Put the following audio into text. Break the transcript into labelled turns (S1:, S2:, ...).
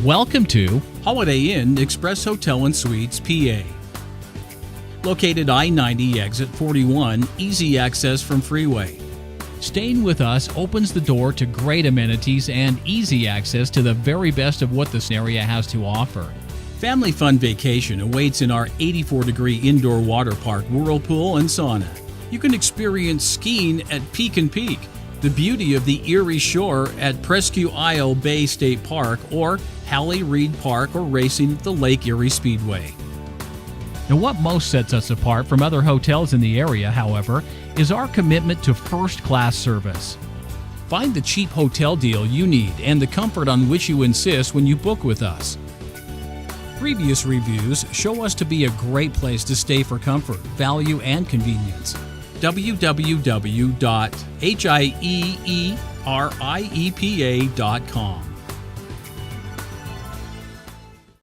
S1: Welcome to
S2: Holiday Inn Express Hotel and Suites, PA. Located I-90 exit 41, easy access from freeway.
S1: Staying with us opens the door to great amenities and easy access to the very best of what this area has to offer.
S2: Family fun vacation awaits in our 84-degree indoor water park, whirlpool, and sauna. You can experience skiing at Peak and Peak, the beauty of the Erie Shore at Presque Isle Bay State Park, or Halli Reid Park, or racing at the Lake Erie Speedway.
S1: Now, what most sets us apart from other hotels in the area, however, is our commitment to first-class service.
S2: Find the cheap hotel deal you need and the comfort on which you insist when you book with us. Previous reviews show us to be a great place to stay for comfort, value, and convenience. www.HIEERIEPA.com